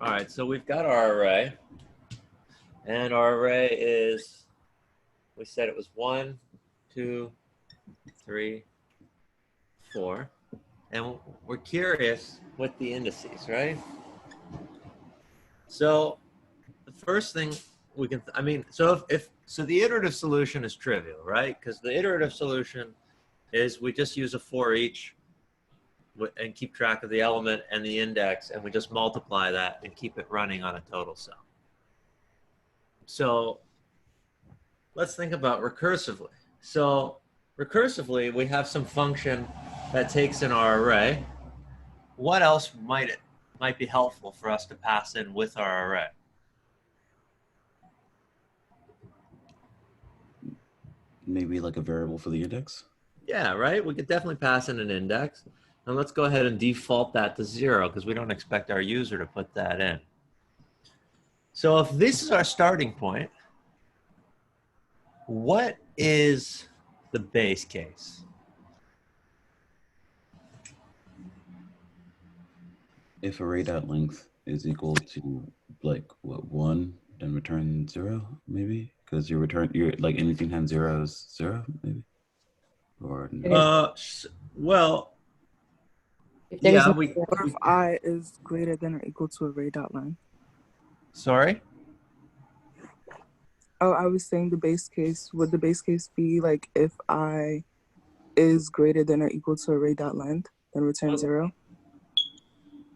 All right, so we've got our array, and our array is, we said it was 1, 2, 3, 4, and we're curious with the indices, right? So the first thing we can, so so the iterative solution is trivial, right? Because the iterative solution is we just use a for each and keep track of the element and the index, and we just multiply that and keep it running on a total sum. So let's think about recursively. So recursively, we have some function that takes in our array. What else might be helpful for us to pass in with our array? Maybe like a variable for the index? Yeah, right? We could definitely pass in an index. And let's go ahead and default that to 0 because we don't expect our user to put that in. So if this is our starting point, what is the base case? If array.length is equal to like what, 1, then return 0, maybe? Because you're like anything times 0 is 0, maybe? Or no? Well, Yeah, what if I is greater than or equal to array.length? Sorry? Oh, I was saying the base case. Would the base case be like if I is greater than or equal to array.length, then return 0?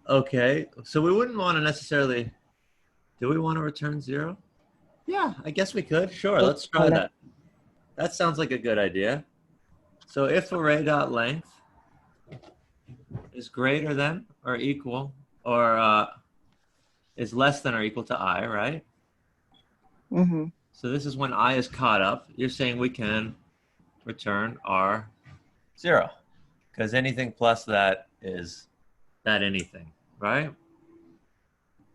Okay, so we wouldn't want to necessarily, do we want to return 0? Yeah, I guess we could. Sure, let's try that. That sounds like a good idea. So if array.length is greater than or equal, or is less than or equal to I, right? Mm-hmm. So this is when I is caught up. You're saying we can return R 0, because anything plus that is that anything, right?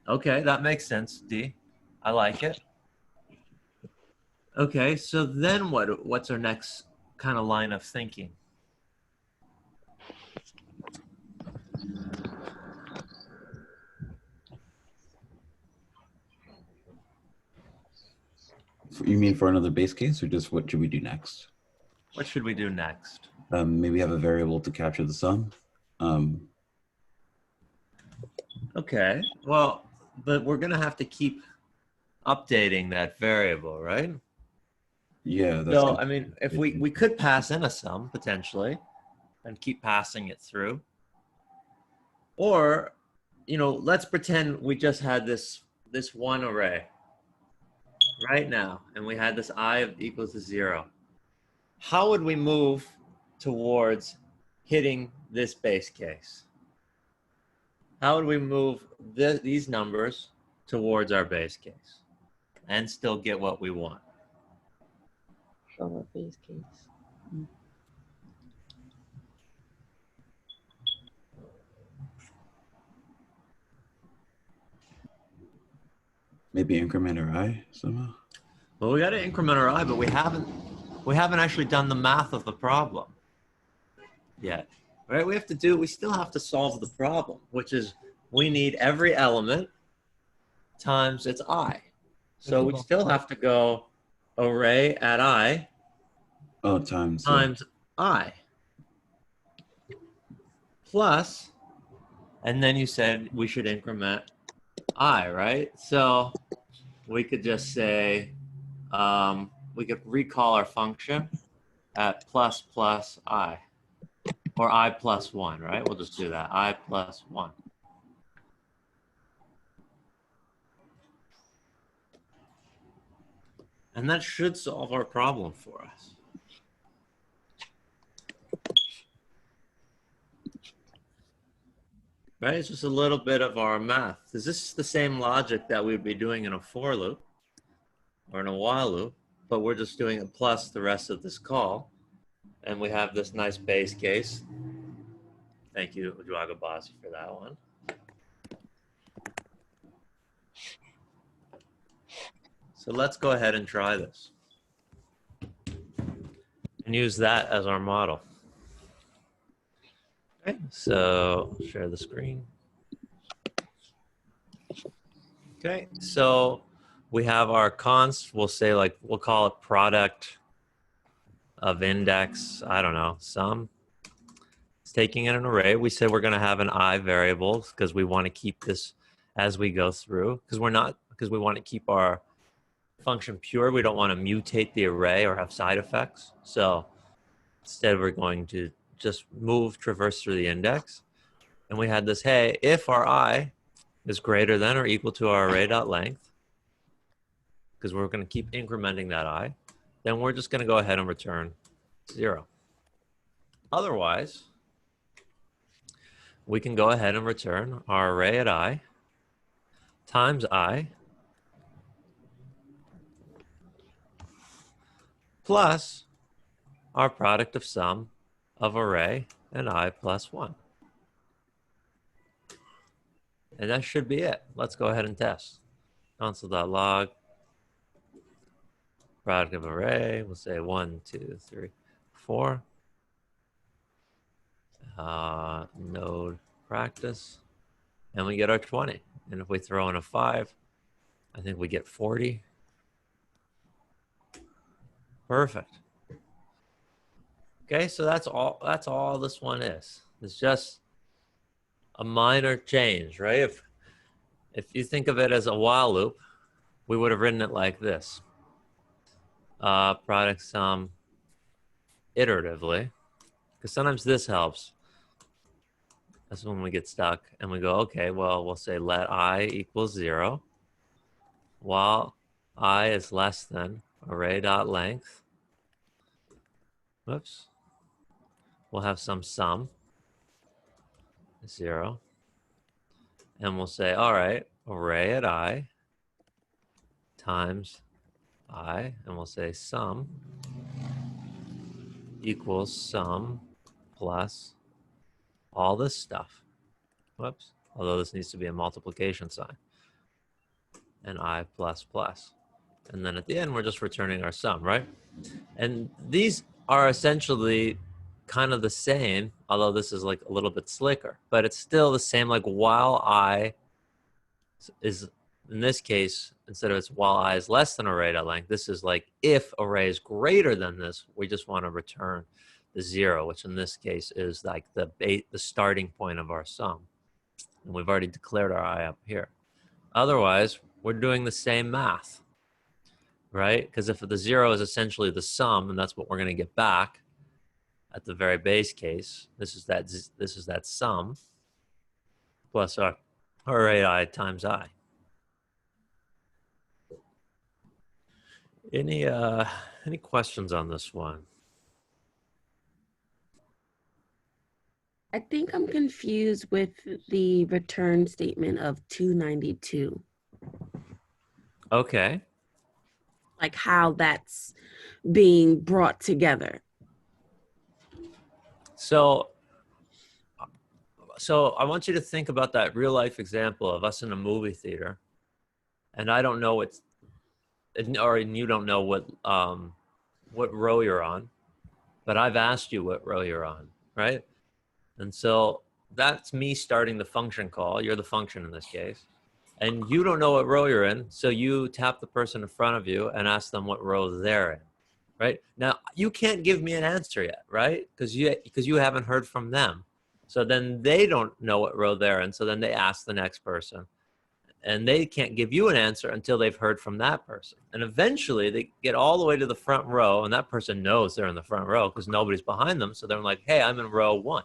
Okay, that makes sense, D. I like it. Okay, so then what's our next kind of line of thinking? You mean for another base case, or just what should we do next? What should we do next? Maybe have a variable to capture the sum. Okay, well, but we're going to have to keep updating that variable, right? Yeah. So, I mean, if we could pass in a sum, potentially, and keep passing it through. Or, you know, let's pretend we just had this one array right now, and we had this I equals to 0. How would we move towards hitting this base case? How would we move these numbers towards our base case and still get what we want? Show our base case. Maybe increment our I somehow. Well, we got to increment our I, but we haven't actually done the math of the problem yet, right? We still have to solve the problem, which is we need every element times its I. So we still have to go array at I times I plus, and then you said we should increment I, right? So we could just say, we could recall our function at plus I, or I plus 1, right? We'll just do that, I plus 1. And that should solve our problem for us. Right, it's just a little bit of our math. Is this the same logic that we'd be doing in a for loop or in a while loop, but we're just doing a plus the rest of this call, and we have this nice base case. Thank you, Ujwagabasi, for that one. So let's go ahead and try this and use that as our model. Okay, so share the screen. Okay, so we have our const. We'll say like, we'll call it product of index, I don't know, sum. It's taking in an array. We said we're going to have an I variable because we want to keep this as we go through, because we want to keep our function pure. We don't want to mutate the array or have side effects. So instead we're going to just traverse through the index. And we had this, hey, if our I is greater than or equal to our array.length, because we're going to keep incrementing that I, then we're just going to go ahead and return 0. Otherwise, we can go ahead and return our array at I times I plus our product of sum of array and I plus 1. And that should be it. Let's go ahead and test. Console.log, product of array, we'll say 1, 2, 3, 4. Node practice, and we get our 20. And if we throw in a 5, I think we get 40. Perfect. Okay, so that's all this one is. It's just a minor change, right? If you think of it as a while loop, we would have written it like this. Product sum iteratively, because sometimes this helps. That's when we get stuck and we go, okay, well, we'll say let I equals 0 while I is less than array.length. Whoops. We'll have some sum, 0. And we'll say, all right, array at I times I, and we'll say sum equals sum plus all this stuff. Whoops. Although this needs to be a multiplication sign. And I plus plus. And then at the end, we're just returning our sum, right? And these are essentially kind of the same, although this is like a little bit slicker, but it's still the same. Like while I is, in this case, instead of it's while I is less than array.length, this is like if array is greater than this, we just want to return the 0, which in this case is like the starting point of our sum. And we've already declared our I up here. Otherwise, we're doing the same math, right? Because if the 0 is essentially the sum, and that's what we're going to get back at the very base case, this is that sum plus our array I times I. Any questions on this one? I think I'm confused with the return statement of 292. Okay. Like how that's being brought together. So I want you to think about that real life example of us in a movie theater, and I don't know and you don't know what row you're on, but I've asked you what row you're on, right? And so that's me starting the function call. You're the function in this case. And you don't know what row you're in, so you tap the person in front of you and ask them what row they're in, right? Now, you can't give me an answer yet, right? Because you haven't heard from them. So then they don't know what row they're in, so then they ask the next person. And they can't give you an answer until they've heard from that person. And eventually, they get all the way to the front row, and that person knows they're in the front row because nobody's behind them, so they're like, hey, I'm in row 1.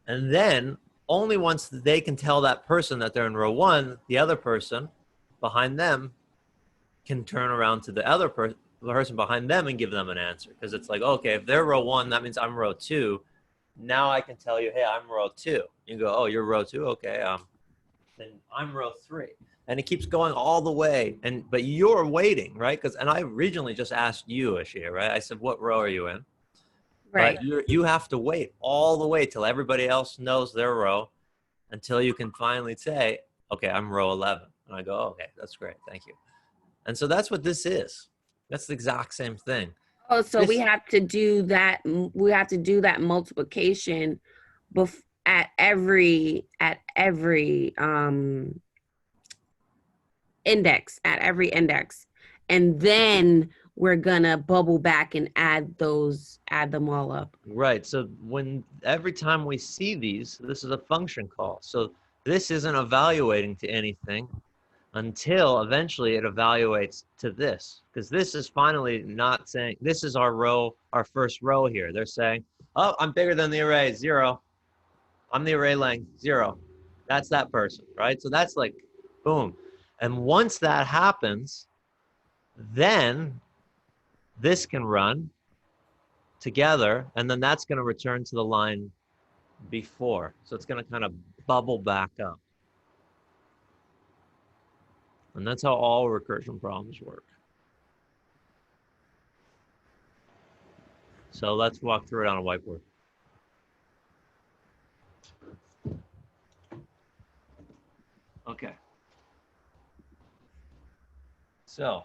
And then only once they can tell that person that they're in row 1, the other person behind them can turn around to the other person behind them and give them an answer. Because it's like, okay, if they're row 1, that means I'm row 2. Now I can tell you, hey, I'm row 2. You go, oh, you're row 2? Okay, then I'm row 3. And it keeps going all the way. But you're waiting, right? And I originally just asked you, Ashia, right? I said, what row are you in? Right. But you have to wait all the way till everybody else knows their row until you can finally say, okay, I'm row 11. And I go, oh, okay, that's great. Thank you. And so that's what this is. That's the exact same thing. Oh, so we have to do that. We have to do that multiplication at every index, at every index. And then we're gonna bubble back and add them all up. Right. So every time we see these, this is a function call. So this isn't evaluating to anything until eventually it evaluates to this, because this is finally not saying, this is our row, our first row here. They're saying, oh, I'm bigger than the array, 0. I'm the array length, 0. That's that person, right? So that's like, boom. And once that happens, then this can run together, and then that's going to return to the line before. So it's going to kind of bubble back up. And that's how all recursion problems work. So let's walk through it on a whiteboard. Okay. So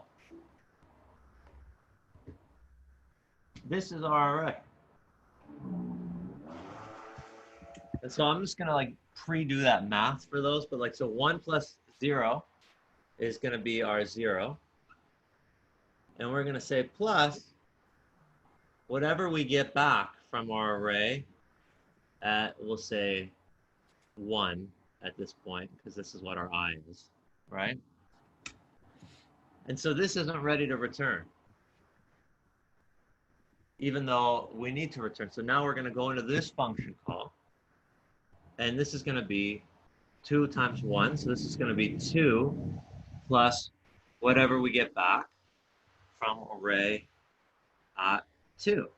this is our array. And so I'm just gonna like pre-do that math for those, but like, so 1 plus 0 is gonna be our 0. And we're gonna say plus whatever we get back from our array at, we'll say 1 at this point, because this is what our I is, right? And so this isn't ready to return, even though we need to return. So now we're going to go into this function call, and this is going to be 2 times 1. So this is going to be 2 plus whatever we get back from array at 2,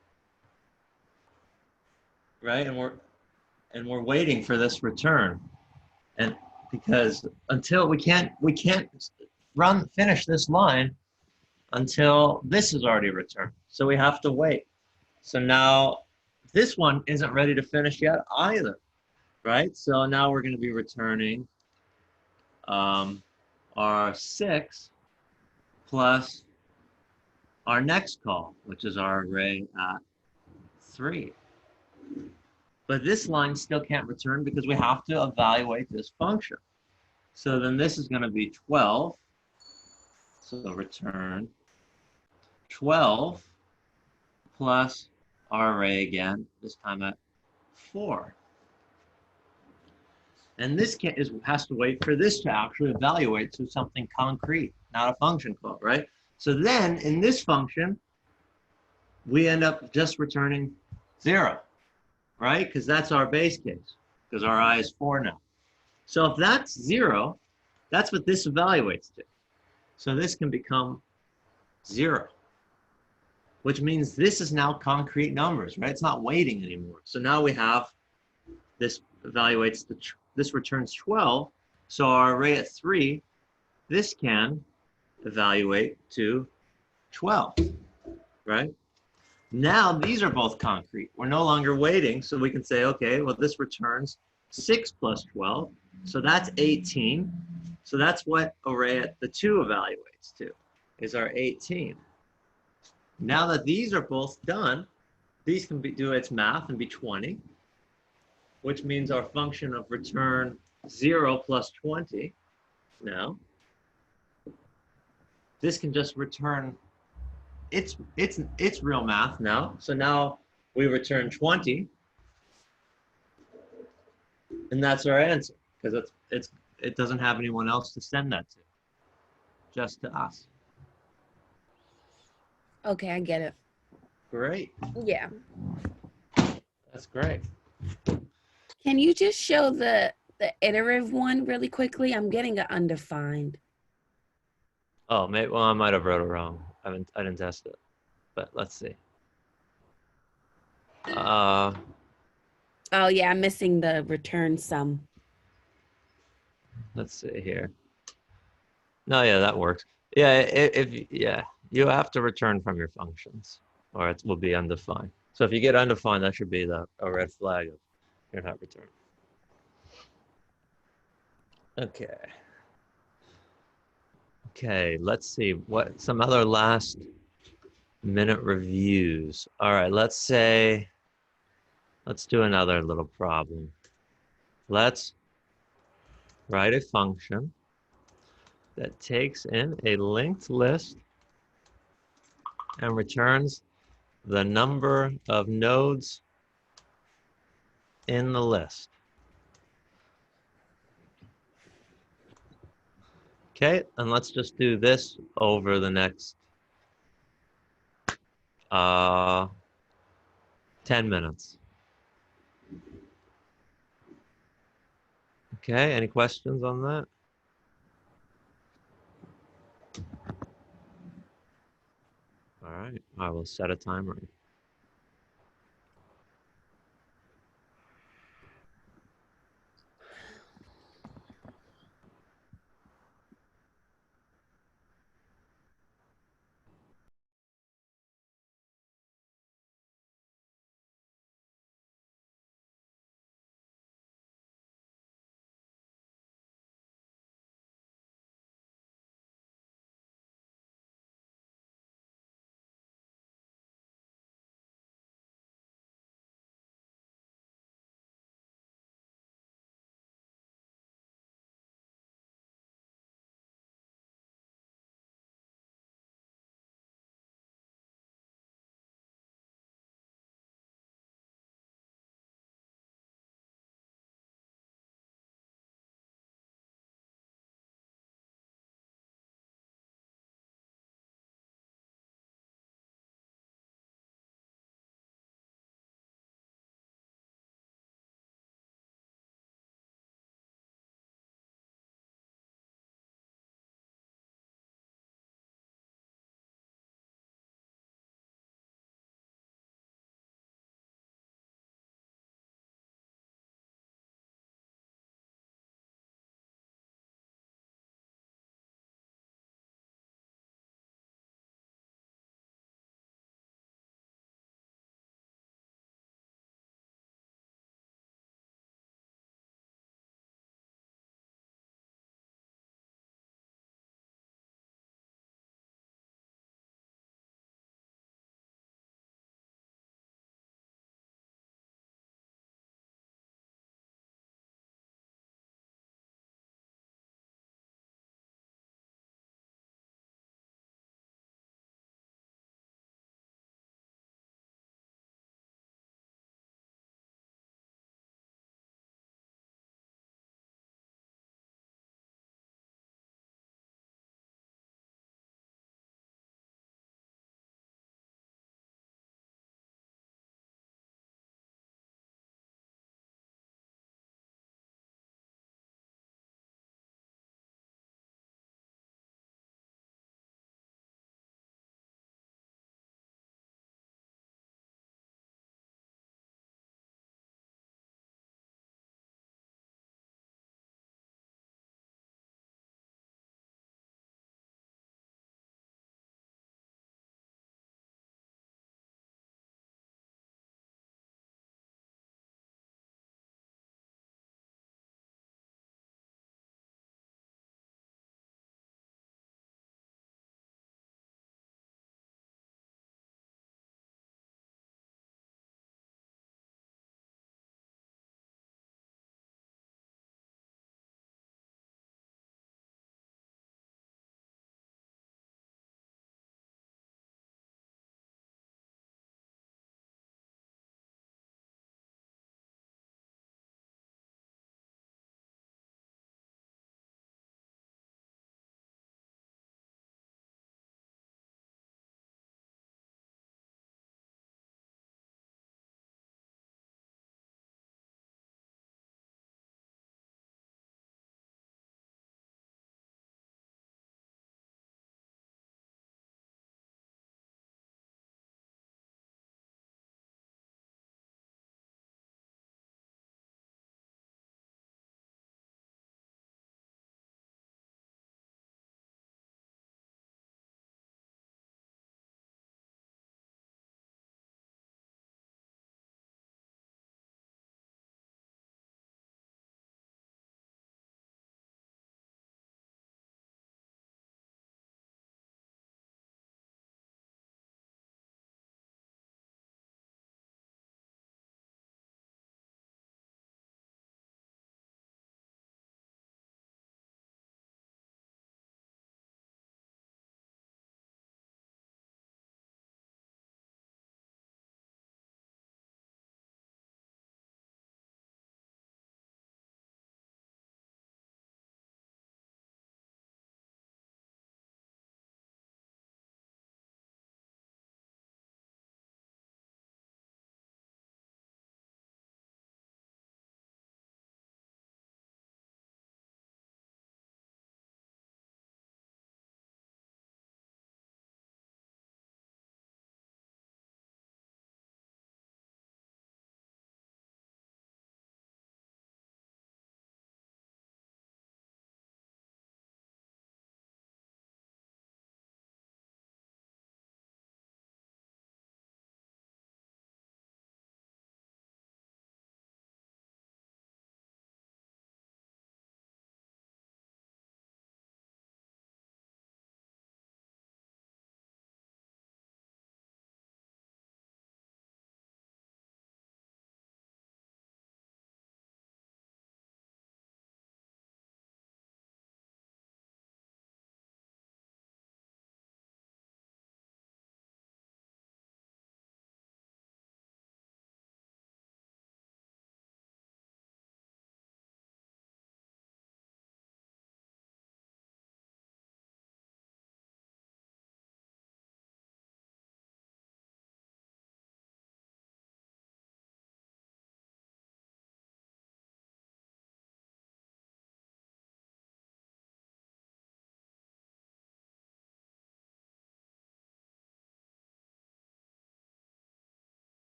right? And we're waiting for this return, and because until we can't finish this line until this is already returned. So we have to wait. So now this one isn't ready to finish yet either, right? So now we're going to be returning our 6 plus our next call, which is our array at 3. But this line still can't return because we have to evaluate this function. So then this is going to be 12. So return 12 plus our array again, this time at 4. And this has to wait for this to actually evaluate to something concrete, not a function call, right? So then in this function, we end up just returning 0, right? Because that's our base case, because our I is 4 now. So if that's 0, that's what this evaluates to. So this can become 0, which means this is now concrete numbers, right? It's not waiting anymore. So now we have this evaluates this returns 12. So our array at 3, this can evaluate to 12, right? Now these are both concrete. We're no longer waiting, so we can say, okay, well, this returns 6 plus 12. So that's 18. So that's what array at the 2 evaluates to, is our 18. Now that these are both done, these can do its math and be 20, which means our function of return 0 plus 20 now, this can just return it's real math now. So now we return 20, and that's our answer, because it doesn't have anyone else to send that to, just to us. Okay, I get it. Great. Yeah. That's great. Can you just show the iterative one really quickly? I'm getting it undefined. Oh, maybe, well, I might have wrote it wrong. I didn't test it, but let's see. Oh yeah, I'm missing the return sum. Let's see here. No, yeah, that works. Yeah, yeah, you have to return from your functions, or it will be undefined. So if you get undefined, that should be a red flag of you're not returning. Okay. Okay, let's see what some other last minute reviews. All right, let's do another little problem. Let's write a function that takes in a linked list and returns the number of nodes in the list. Okay, and let's just do this over the next 10 minutes. Okay, any questions on that? All right, I will set a timer.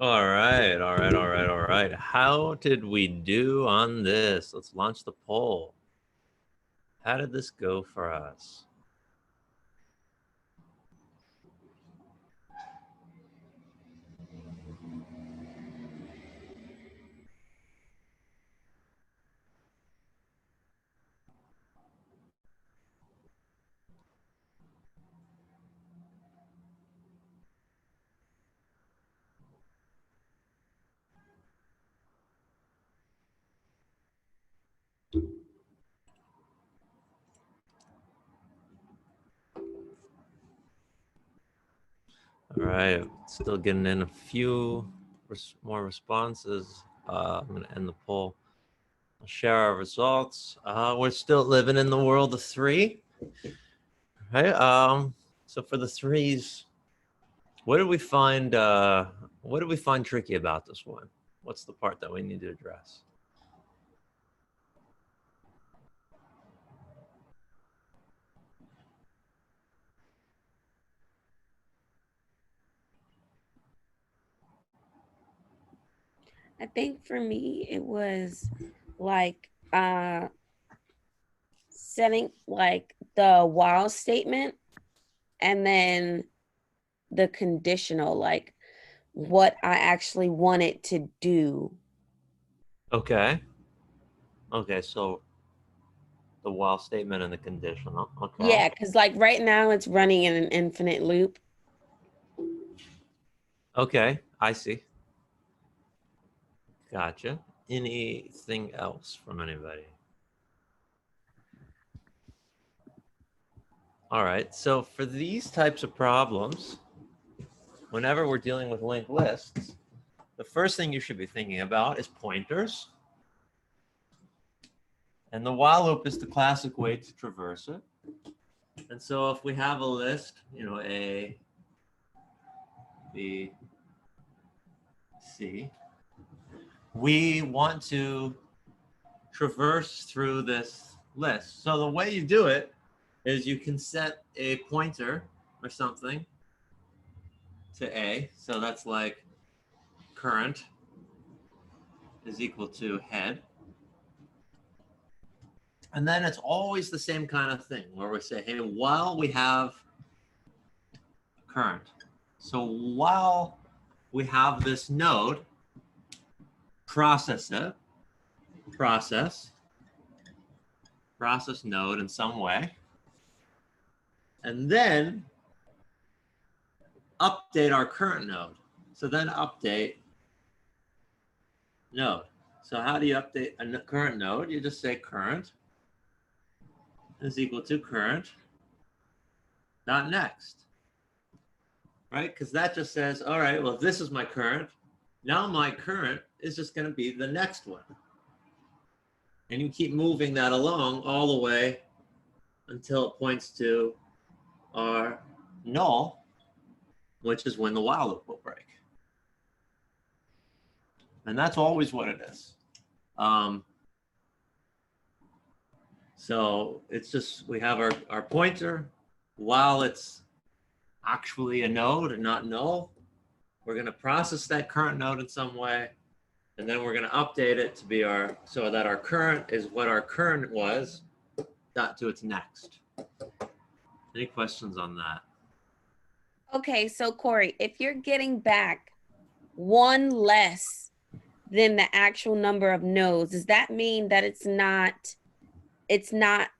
All right, all right, all right, all right. How did we do on this? Let's launch the poll. How did this go for us? All right, still getting in a few more responses. I'm going to end the poll. I'll share our results. We're still living in the world of 3. Right. So for the 3s, what did we find? What did we find tricky about this one? What's the part that we need to address? I think for me it was like setting like the while statement and then the conditional, like what I actually wanted to do. Okay. Okay, so the while statement and the conditional. Okay. Yeah, because like right now it's running in an infinite loop. Okay, I see. Gotcha. Anything else from anybody? All right, so for these types of problems, whenever we're dealing with linked lists, the first thing you should be thinking about is pointers. And the while loop is the classic way to traverse it. And so if we have a list, you know, A, B, C, we want to traverse through this list. So the way you do it is you can set a pointer or something to A. So that's like current is equal to head. And then it's always the same kind of thing where we say, hey, while we have current, so while we have this node, process it, process node in some way, and then update our current node. So then update node. So how do you update a current node? You just say current is equal to current dot next, right? Because that just says, all right, well, this is my current. Now my current is just going to be the next one. And you keep moving that along all the way until it points to our null, which is when the while loop will break. And that's always what it is. So it's just, we have our pointer. While it's actually a node and not null, we're going to process that current node in some way. And then we're going to update it to be our, so that our current is what our current was, dot to its next. Any questions on that? Okay, so Corey, if you're getting back one less than the actual number of nodes, does that mean that it's not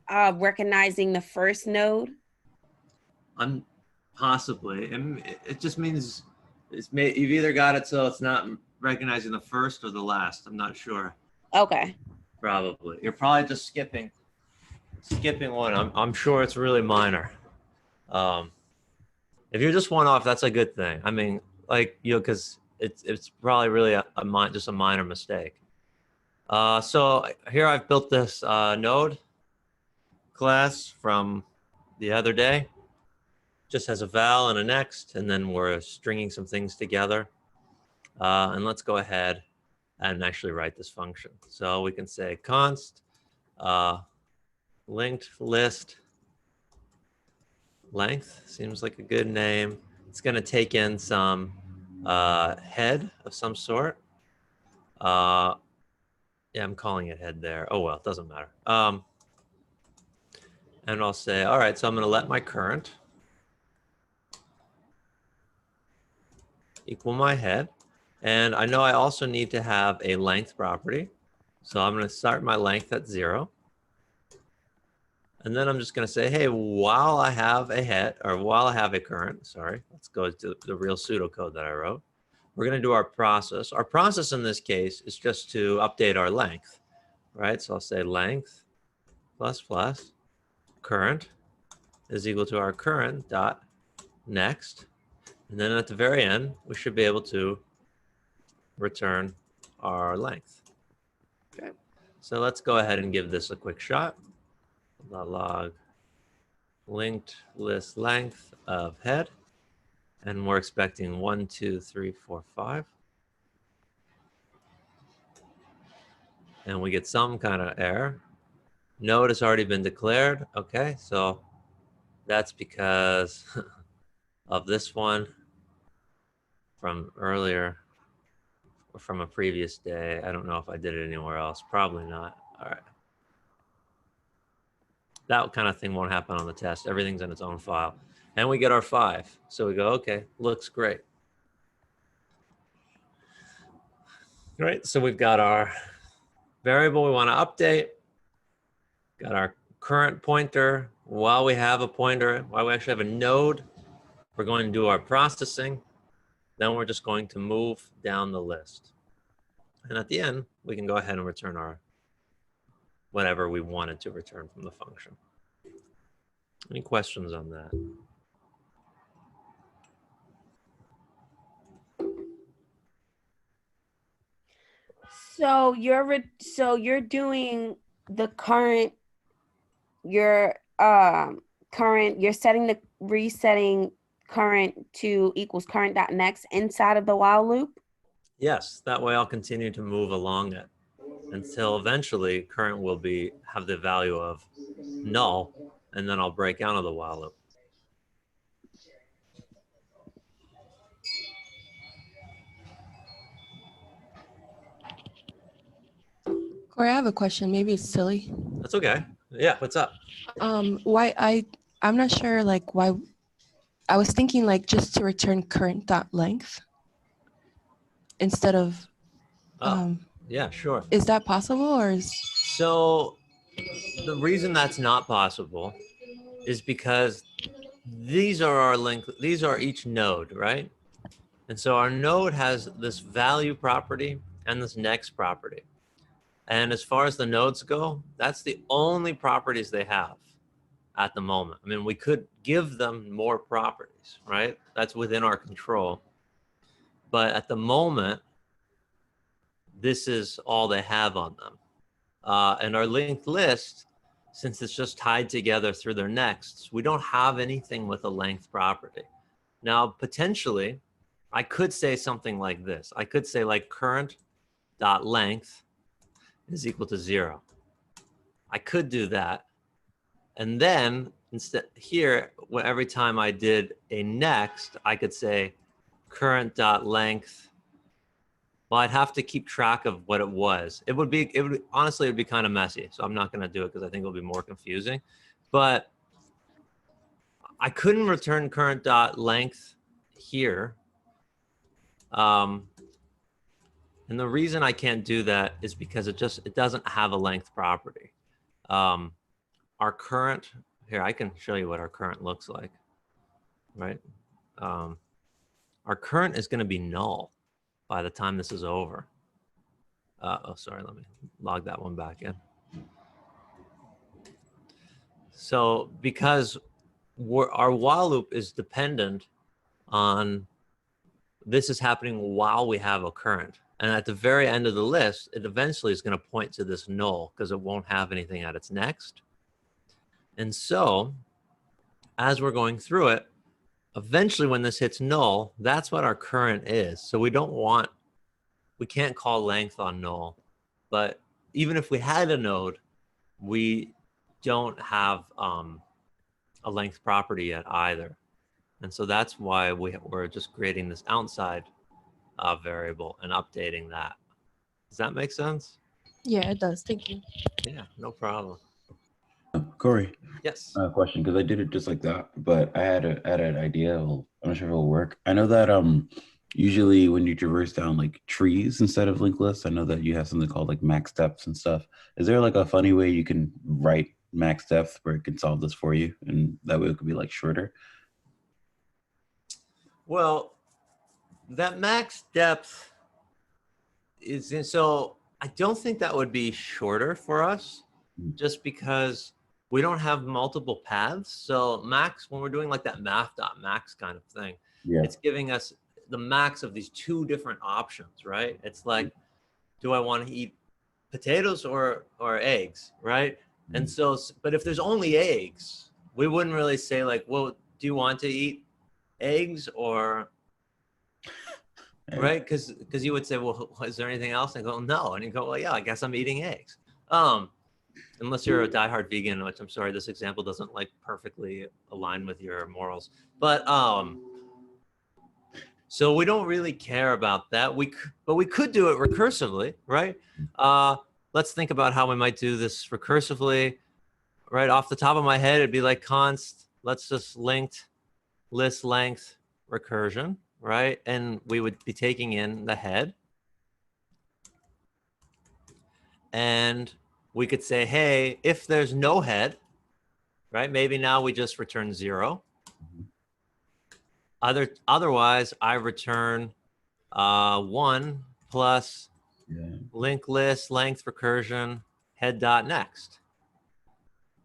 recognizing the first node? Possibly. And it just means you've either got it so it's not recognizing the first or the last. I'm not sure. Okay. Probably. You're probably just skipping one. I'm sure it's really minor. If you're just one off, that's a good thing. I mean, like, you know, because it's probably really just a minor mistake. So here I've built this node class from the other day. Just has a val and a next, and then we're stringing some things together. And let's go ahead and actually write this function. So we can say const linked list length. Seems like a good name. It's going to take in some head of some sort. Yeah, I'm calling it head there. Oh, well, it doesn't matter. And I'll say, all right, so I'm going to let my current equal my head. And I know I also need to have a length property. So I'm going to start my length at 0. And then I'm just going to say, hey, while I have a head, or while I have a current, sorry, let's go to the real pseudocode that I wrote. We're going to do our process. Our process in this case is just to update our length, right? So I'll say length plus plus current is equal to our current dot next. And then at the very end, we should be able to return our length. Okay. So let's go ahead and give this a quick shot. Log linked list length of head. And we're expecting 1, 2, 3, 4, 5. And we get some kind of error. Node has already been declared. Okay, so that's because of this one from earlier, or from a previous day. I don't know if I did it anywhere else. Probably not. All right. That kind of thing won't happen on the test. Everything's in its own file. And we get our 5. So we go, okay, looks great. Right, so we've got our variable we want to update. Got our current pointer. While we have a pointer, while we actually have a node, we're going to do our processing. Then we're just going to move down the list. And at the end, we can go ahead and return our whatever we wanted to return from the function. Any questions on that? So you're doing the current, you're setting the resetting current to equals current dot next inside of the while loop. Yes, that way I'll continue to move along it until eventually current will have the value of null, and then I'll break out of the while loop. Corey, I have a question. Maybe it's silly. That's okay. Yeah, what's up? I'm not sure like why. I was thinking like just to return current dot length instead of. Yeah, sure. Is that possible or is? So the reason that's not possible is because these are each node, right? And so our node has this value property and this next property. And as far as the nodes go, that's the only properties they have at the moment. I mean, we could give them more properties, right? That's within our control. But at the moment, this is all they have on them. And our linked list, since it's just tied together through their nexts, we don't have anything with a length property. Now, potentially, I could say something like this. I could say like current dot length is equal to 0. I could do that. And then instead here, every time I did a next, I could say current dot length. Well, I'd have to keep track of what it was. Honestly, it would be kind of messy. So I'm not going to do it because I think it'll be more confusing. But I couldn't return current dot length here. And the reason I can't do that is because it doesn't have a length property. Our current, here, I can show you what our current looks like, right? Our current is going to be null by the time this is over. Oh, sorry, let me log that one back in. So because our while loop is dependent on this is happening while we have a current. And at the very end of the list, it eventually is going to point to this null because it won't have anything at its next. And so as we're going through it, eventually when this hits null, that's what our current is. So we can't call length on null. But even if we had a node, we don't have a length property yet either. And so that's why we're just creating this outside variable and updating that. Does that make sense? Yeah, it does. Thank you. Yeah, no problem. Corey, Yes. question, because I did it just like that, but I had an idea. Well, I'm not sure if it'll work. I know that usually when you traverse down like trees instead of linked lists, I know that you have something called like max depth and stuff. Is there like a funny way you can write max depth where it can solve this for you, and that way it could be like shorter? Well, that max depth is in, so I don't think that would be shorter for us, just because we don't have multiple paths. So max, when we're doing like that math.max kind of thing, Yeah. it's giving us the max of these two different options, right? It's like, do I want to eat potatoes or eggs, right? And so, but if there's only eggs, we wouldn't really say like, well, do you want to eat eggs or, right? Because you would say, well, is there anything else? And I go, no. And you go, well, yeah, I guess I'm eating eggs. Unless you're a diehard vegan, which I'm sorry, this example doesn't like perfectly align with your morals. But so we don't really care about that. But we could do it recursively, right? Let's think about how we might do this recursively. Right off the top of my head, it'd be like const. Let's just linked list length recursion, right? And we would be taking in the head. And we could say, hey, if there's no head, right? Maybe now we just return 0. Otherwise, I return 1 plus link list length recursion head dot next.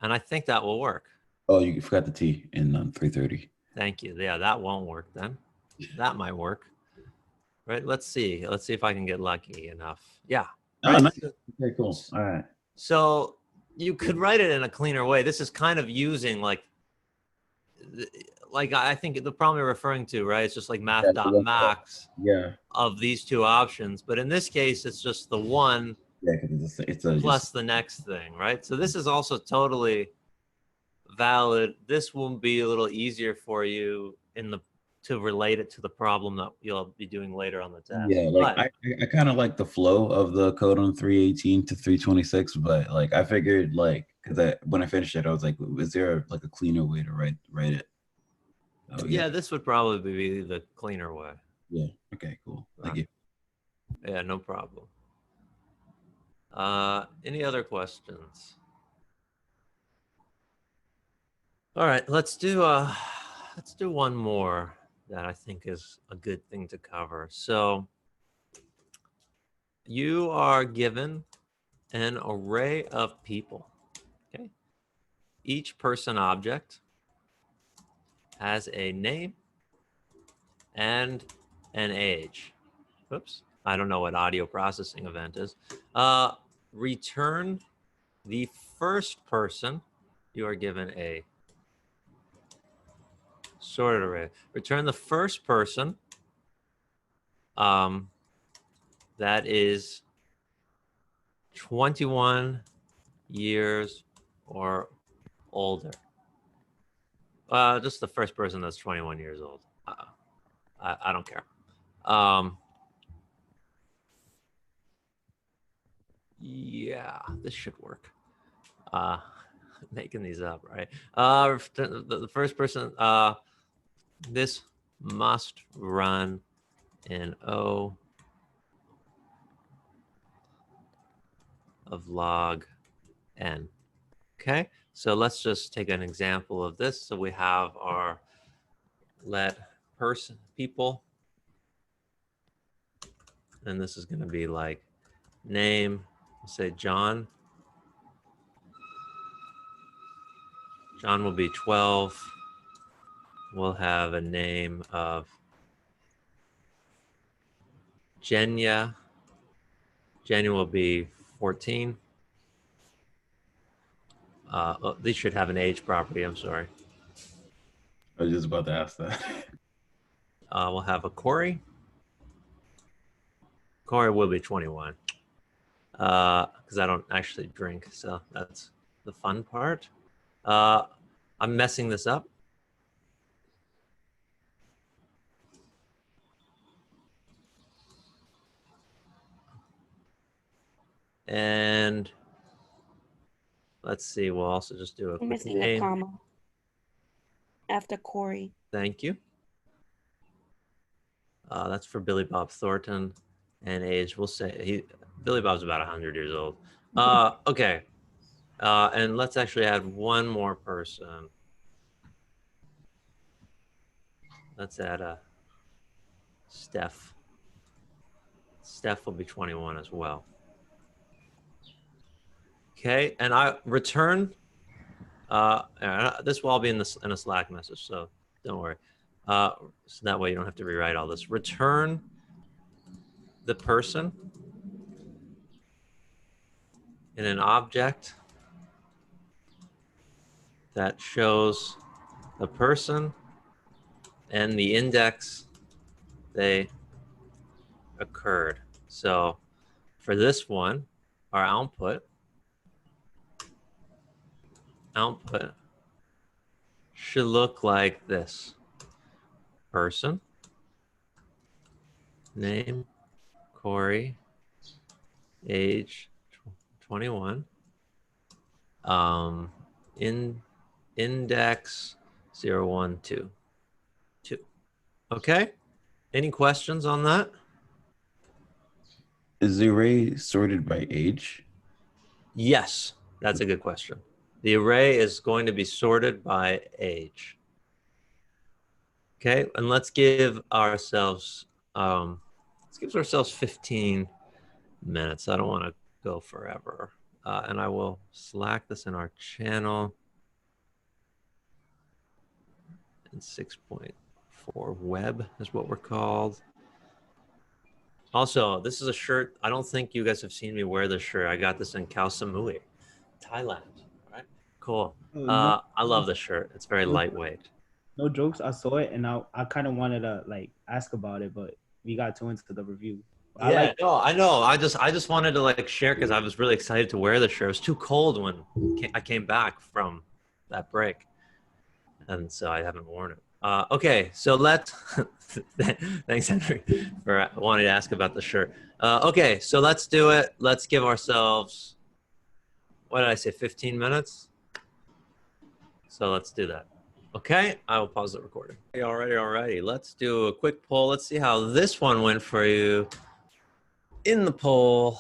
And I think that will work. Oh, you forgot the T in 330. Thank you. Yeah, that won't work then. That might work. Right, let's see. Let's see if I can get lucky enough. Yeah. Right? Oh, Nice. Okay, cool. All right. So you could write it in a cleaner way. This is kind of using like I think the problem you're referring to, right? It's just like math.max of these two options. But in this case, it's just the one plus the next thing, right? So this is also totally valid. This will be a little easier for you to relate it to the problem that you'll be doing later on the test. Yeah, like I kind of like the flow of the code on 318 to 326, but like I figured like because when I finished it, I was like, is there like a cleaner way to write it? Oh, yeah, this would probably be the cleaner way. Yeah. Okay. Cool. Thank you. Yeah, no problem. Any other questions? All right, let's do one more that I think is a good thing to cover. So you are given an array of people. Okay. Each person object has a name and an age. Oops, I don't know what audio processing event is. Return the first person. You are given a sorted array. Return the first person that is 21 years or older. Just the first person that's 21 years old. I don't care. Yeah, this should work. Making these up, right? The first person, this must run in O of log n. Okay, so let's just take an example of this. So we have our let people, and this is going to be like name, say John. John will be 12. We'll have a name of Jenya. Jenya will be 14. These should have an age property. I'm sorry. I was just about to ask that. We'll have a Corey. Corey will be 21. Because I don't actually drink, so that's the fun part. I'm messing this up. And let's see, we'll also just do a I'm quick missing a name. comma after Corey. Thank you. That's for Billy Bob Thornton. And age, we'll say Billy Bob's about 100 years old. Okay. And let's actually add one more person. Let's add Steph. Steph will be 21 as well. Okay, and I return. This will all be in a Slack message, so don't worry. So that way you don't have to rewrite all this. Return the person in an object that shows the person and the index they occurred. So for this one, our output should look like this. Person, name, Corey, age 21, index 0122. Okay, any questions on that? Is the array sorted by age? Yes, that's a good question. The array is going to be sorted by age. Okay, and let's give ourselves 15 minutes. I don't want to go forever. And I will Slack this in our channel. And 6.4 web is what we're called. Also, this is a shirt. I don't think you guys have seen me wear this shirt. I got this in Khao Samui, Thailand. All right, cool. I love this shirt. It's very lightweight. No jokes. I saw it and I kind of wanted to like ask about it, but we got too into the review. I know. I just wanted to like share because I was really excited to wear the shirt. It was too cold when I came back from that break, and so I haven't worn it. Okay, so let's. Thanks, Henry, for wanting to ask about the shirt. Okay, so let's do it. Let's give ourselves. What did I say? 15 minutes. So let's do that. Okay, I will pause the recording. Alrighty. Let's do a quick poll. Let's see how this one went for you. In the poll.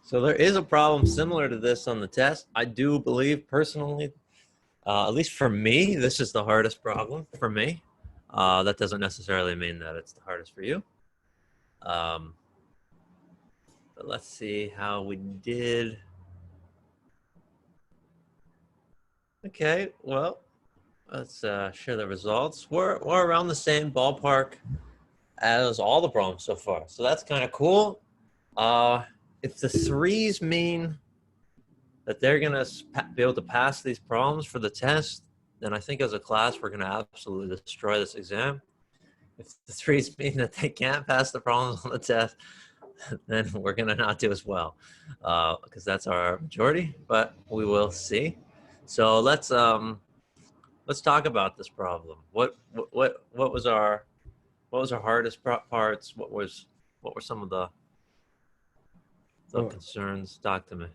So there is a problem similar to this on the test. I do believe personally, at least for me, this is the hardest problem for me. That doesn't necessarily mean that it's the hardest for you. But let's see how we did. Okay, well, let's share the results. We're around the same ballpark as all the problems so far. So that's kind of cool. If the threes mean that they're going to be able to pass these problems for the test, then I think as a class, we're going to absolutely destroy this exam. If the threes mean that they can't pass the problems on the test, then we're going to not do as well because that's our majority, but we will see. So let's talk about this problem. What was our hardest parts? What were some of the concerns? Talk to me.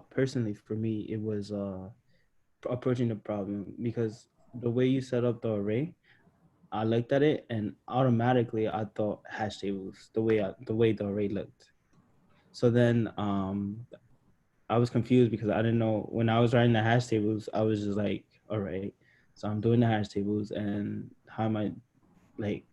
Personally, for me, it was approaching the problem because the way you set up the array, I looked at it and automatically I thought hash tables the way the array looked. So then I was confused because I didn't know when I was writing the hash tables. I was just like, all right, so I'm doing the hash tables and how am I like?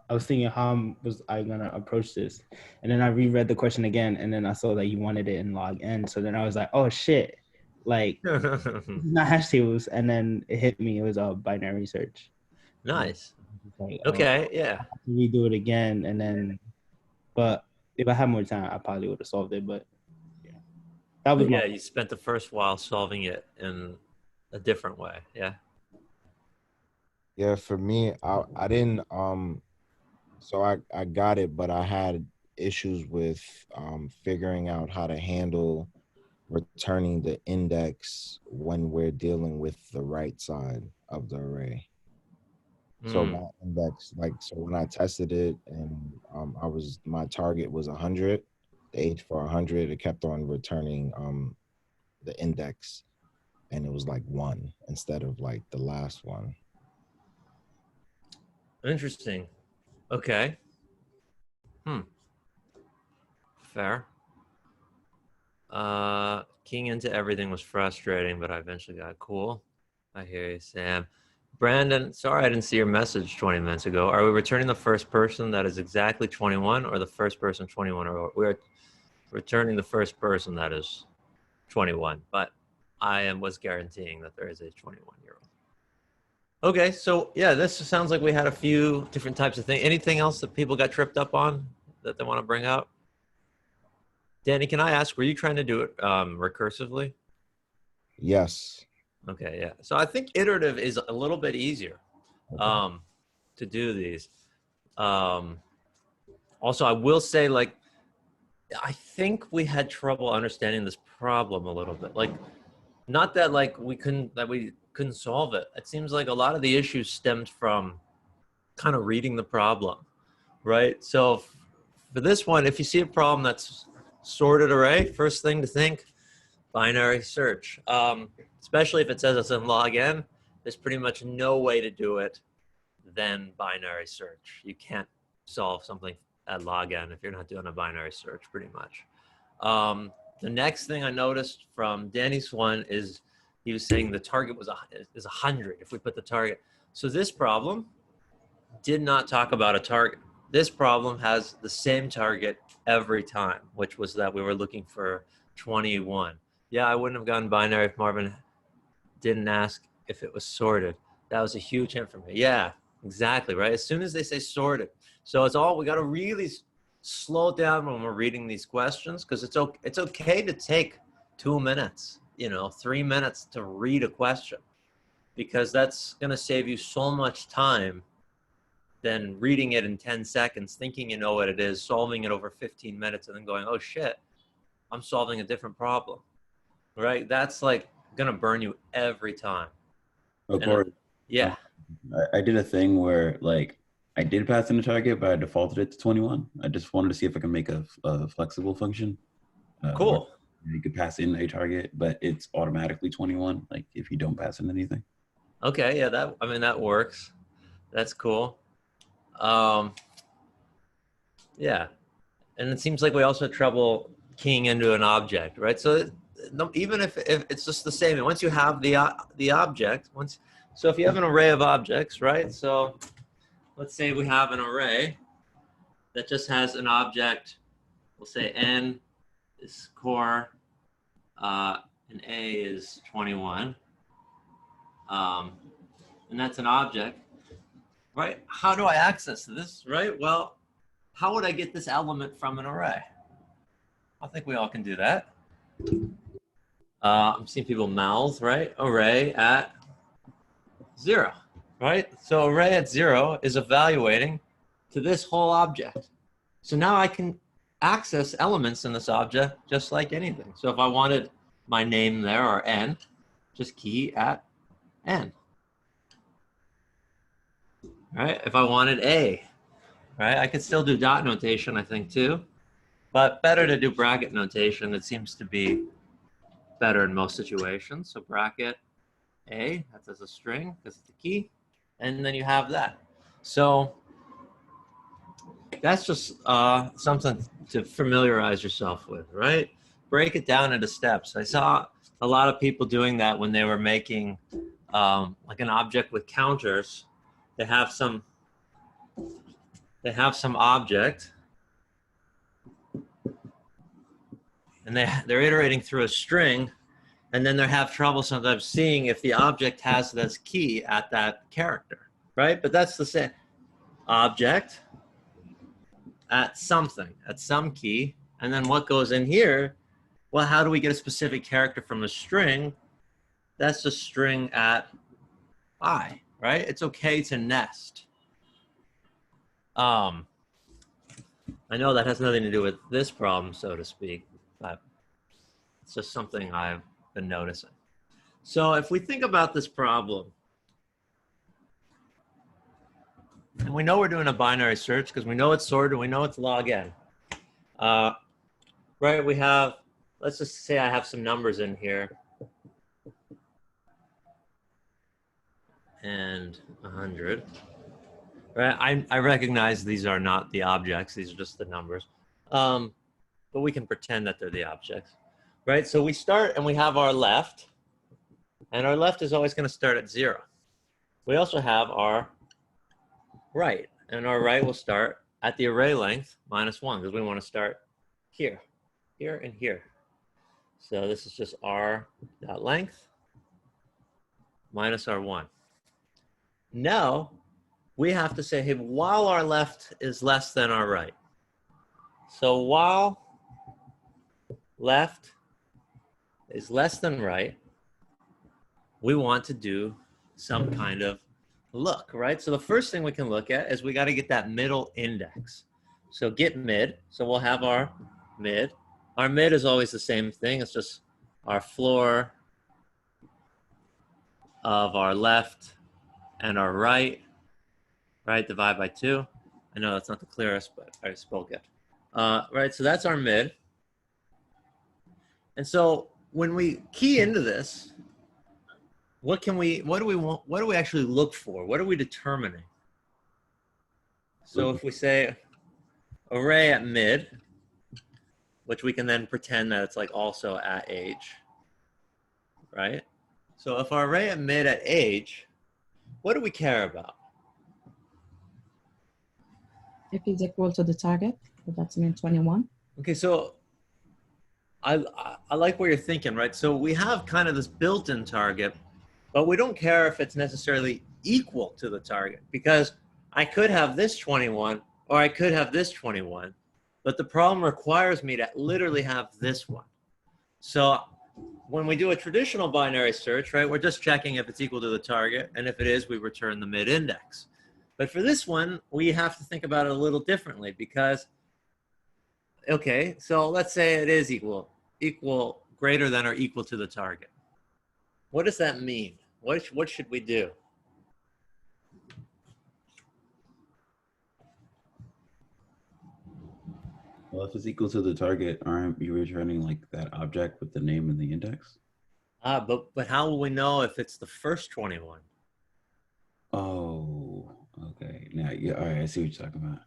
I was thinking how was I gonna approach this, and then I reread the question again, and then I saw that you wanted it in log n. So then I was like, oh shit, like not hash tables, and then it hit me. It was a binary search. Nice. Like, okay, yeah. Redo it again, and then, but if I had more time, I probably would have solved it. But yeah, that was you spent the first while solving it in a different way. Yeah. Yeah, for me, I didn't so I got it, but I had issues with figuring out how to handle returning the index when we're dealing with the right side of the array. So Mm. my index, like, so when I tested it and my target was 100, the age for 100, it kept on returning the index, and it was like 1 instead of like the last one. Interesting. Okay. Fair. Keying into everything was frustrating, but I eventually got cool. I hear you, Sam. Brandon, sorry I didn't see your message 20 minutes ago. Are we returning the first person that is exactly 21 or the first person 21? Or we're returning the first person that is 21, but was guaranteeing that there is a 21-year-old. Okay, so yeah, this sounds like we had a few different types of things. Anything else that people got tripped up on that they want to bring up? Danny, can I ask, were you trying to do it recursively? Yes. Okay, yeah. So I think iterative is a little bit easier to do these. Also, I will say, like, I think we had trouble understanding this problem a little bit. Like, not that like we couldn't solve it. It seems like a lot of the issues stemmed from kind of reading the problem, right? So for this one, if you see a problem that's sorted array, first thing to think, binary search. Especially if it says it's in log n, there's pretty much no way to do it than binary search. You can't solve something at log n if you're not doing a binary search, pretty much. The next thing I noticed from Danny's one is he was saying the target is 100 if we put the target. So this problem did not talk about a target. This problem has the same target every time, which was that we were looking for 21. Yeah, I wouldn't have gotten binary if Marvin didn't ask if it was sorted. That was a huge hint for me. Yeah, exactly, right? As soon as they say sorted. So we got to really slow down when we're reading these questions, because it's okay to take 2 minutes, 3 minutes to read a question, because that's going to save you so much time than reading it in 10 seconds, thinking you know what it is, solving it over 15 minutes, and then going, oh shit, I'm solving a different problem, right? That's like gonna burn you every time. Yeah. I did a thing where like I did pass in a target, but I defaulted it to 21. I just wanted to see if I can make a flexible function. Cool. You could pass in a target, but it's automatically 21. Like if you don't pass in anything. Okay. Yeah. That works. That's cool. Yeah. And it seems like we also had trouble keying into an object, right? So even if it's just the same, once you have the object, so if you have an array of objects, right? So let's say we have an array that just has an object. We'll say n is core, and a is 21, and that's an object, right? How do I access this, right? Well, how would I get this element from an array? I think we all can do that. I'm seeing people mouth, right? Array at 0, right? So array at 0 is evaluating to this whole object. So now I can access elements in this object just like anything. So if I wanted my name there, or n, just key at n. Right? If I wanted a, right? I could still do dot notation, I think, too. But better to do bracket notation. It seems to be better in most situations. So bracket a, that's as a string because it's a key. And then you have that. So that's just something to familiarize yourself with, right? Break it down into steps. I saw a lot of people doing that when they were making like an object with counters. They have some object, and they're iterating through a string, and then they have trouble sometimes seeing if the object has this key at that character, right? But that's the same. Object at something, at some key, and then what goes in here? Well, how do we get a specific character from a string? That's a string at I, right? It's okay to nest. I know that has nothing to do with this problem, so to speak, but it's just something I've been noticing. So if we think about this problem, And we know we're doing a binary search because we know it's sorted, we know it's log n. Right, we have, let's just say I have some numbers in here. And 100. Right, I recognize these are not the objects, these are just the numbers. But we can pretend that they're the objects. Right, so we start and we have our left. And our left is always going to start at 0. We also have our right. And our right will start at the array length minus 1 because we want to start here, here, and here. So this is just r dot length minus our 1. Now we have to say, hey, while our left is less than our right. So while left is less than right, we want to do some kind of look, right? So the first thing we can look at is we got to get that middle index. So get mid. So we'll have our mid. Our mid is always the same thing. It's just our floor of our left and our right, right? Divide by 2. I know that's not the clearest, but I spoke it. Right, so that's our mid. And so when we key into this, what do we want? What do we actually look for? What are we determining? So if we say array at mid, which we can then pretend that it's like also at age, right? So if our array at mid at age, what do we care about? If it's equal to the target, so that's mean 21. Okay, so I like what you're thinking, right? So we have kind of this built-in target, but we don't care if it's necessarily equal to the target because I could have this 21 or I could have this 21, but the problem requires me to literally have this one. So when we do a traditional binary search, right, we're just checking if it's equal to the target, and if it is, we return the mid index. But for this one, we have to think about it a little differently because, okay, so let's say it is equal, greater than or equal to the target. What does that mean? What should we do? Well, if it's equal to the target, aren't you returning like that object with the name and the index? But how will we know if it's the first 21? Oh, okay. Now, yeah, all right, I see what you're talking about.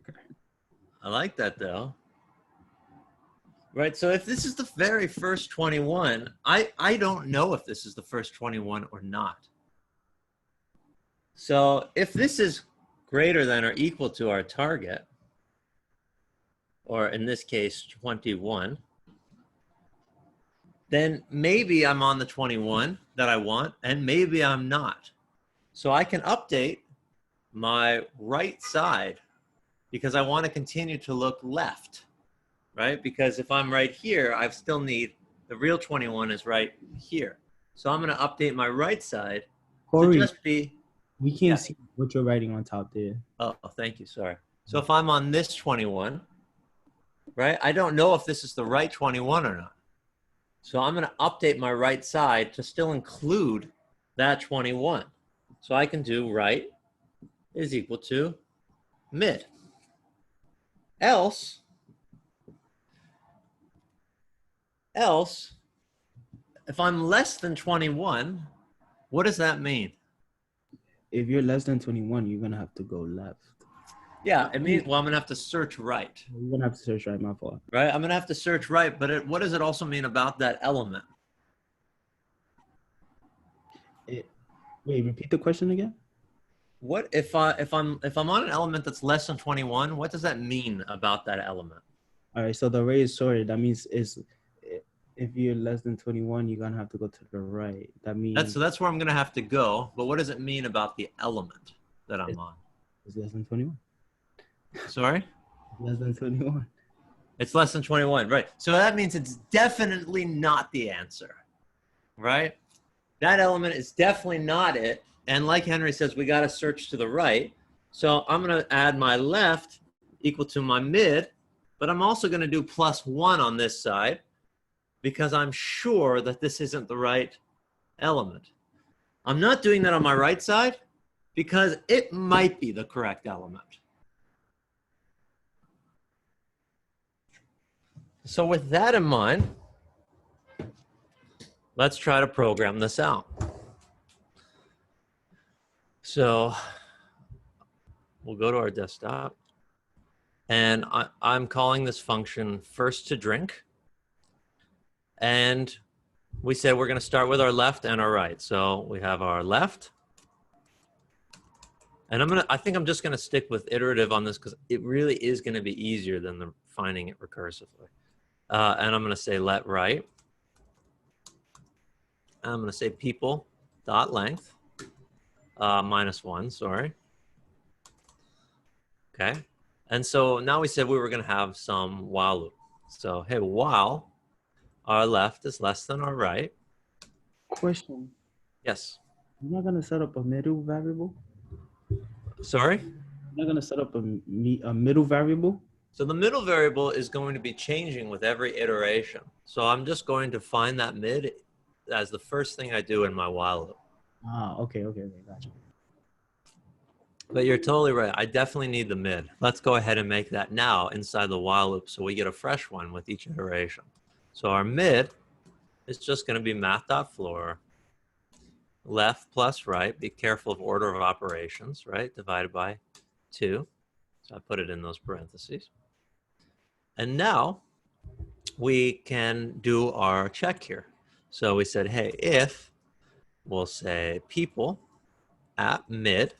Okay. I like that though. Right, so if this is the very first 21, I don't know if this is the first 21 or not. So if this is greater than or equal to our target, or in this case, 21, then maybe I'm on the 21 that I want, and maybe I'm not. So I can update my right side because I want to continue to look left. Right? Because if I'm right here, I still need, the real 21 is right here. So I'm going to update my right side Corey, to just be. we can't see what you're writing on top there. Oh, thank you. Sorry. So if I'm on this 21, right, I don't know if this is the right 21 or not. So I'm going to update my right side to still include that 21. So I can do right is equal to mid. Else, if I'm less than 21, what does that mean? If you're less than 21, you're going to have to go left. Yeah, it means, well, I'm going to have to search right. You're going to have to search right, my fault. Right, I'm going to have to search right, but what does it also mean about that element? Wait, repeat the question again? What if I'm on an element that's less than 21, what does that mean about that element? All right, so the array is sorted. That means if you're less than 21, you're going to have to go to the right. That means that's where I'm going to have to go, but what does it mean about the element that I'm on? it's less than 21. Sorry? Less than 21. It's less than 21, right? So that means it's definitely not the answer, right? That element is definitely not it. And like Henry says, we got to search to the right. So I'm going to add my left equal to my mid, but I'm also going to do +1 on this side because I'm sure that this isn't the right element. I'm not doing that on my right side because it might be the correct element. So with that in mind, let's try to program this out. So we'll go to our desktop, and I'm calling this function first to drink. And we said we're going to start with our left and our right. So we have our left. And I think I'm just going to stick with iterative on this because it really is going to be easier than finding it recursively. And I'm going to say let right. And I'm going to say people dot length -1, sorry. Okay. And so now we said we were going to have some while loop. So, hey, while our left is less than our right. Question. Yes. You're not gonna set up a middle variable? Sorry? You're not gonna set up a middle variable? So the middle variable is going to be changing with every iteration. So I'm just going to find that mid as the first thing I do in my while loop. Ah, okay, gotcha. But you're totally right. I definitely need the mid. Let's go ahead and make that now inside the while loop so we get a fresh one with each iteration. So our mid is just going to be math.floor, left plus right. Be careful of order of operations, right? Divided by 2. So I put it in those parentheses. And now we can do our check here. So we said, hey, if we'll say people at mid.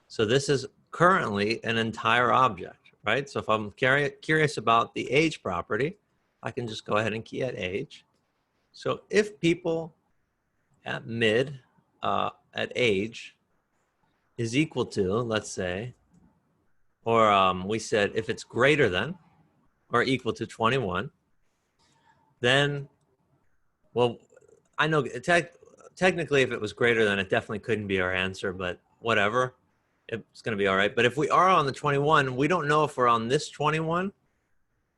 So this is currently an entire object, right? So if I'm curious about the age property, I can just go ahead and key at age. So if people at mid at age is equal to, let's say, or we said if it's greater than or equal to 21, then, well, I know technically if it was greater than, it definitely couldn't be our answer, but whatever, it's going to be all right. But if we are on the 21, we don't know if we're on this 21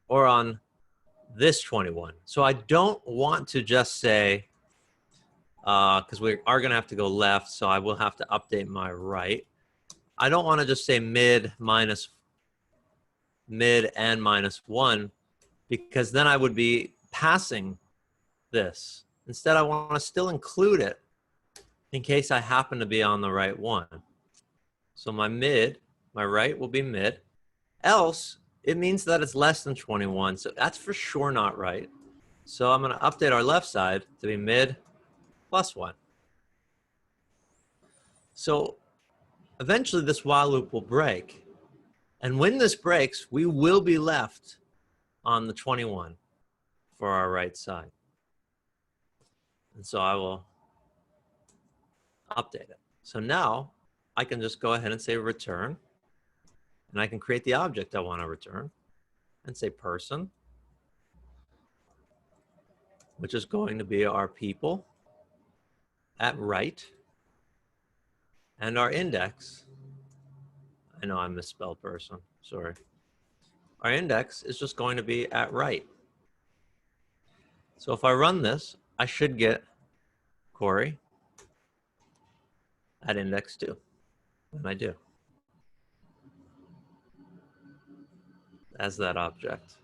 or on this 21. So I don't want to just say, because we are going to have to go left, so I will have to update my right. I don't want to just say mid and -1, because then I would be passing this. Instead, I want to still include it in case I happen to be on the right one. So my right will be mid. Else, it means that it's less than 21. So that's for sure not right. So I'm going to update our left side to be mid +1. So eventually this while loop will break. And when this breaks, we will be left on the 21 for our right side. And so I will update it. So now I can just go ahead and say return. And I can create the object I want to return and say person, which is going to be our people at right, and our index. I know I misspelled person, sorry. Our index is just going to be at right. So if I run this, I should get Corey at index 2, and I do, as that object.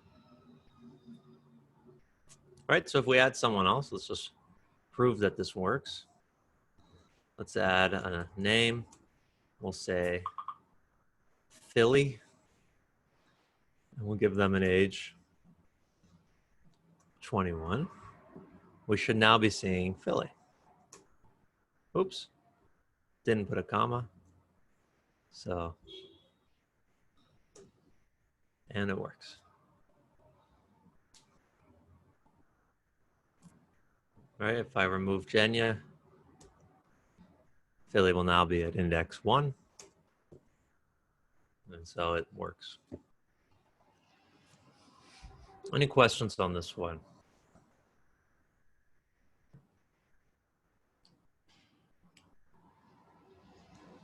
Right, so if we add someone else, let's just prove that this works. Let's add a name. We'll say Philly, and we'll give them an age 21. We should now be seeing Philly. Oops, didn't put a comma. So, and it works. All right, if I remove Jenya, Philly will now be at index 1. And so it works. Any questions on this one?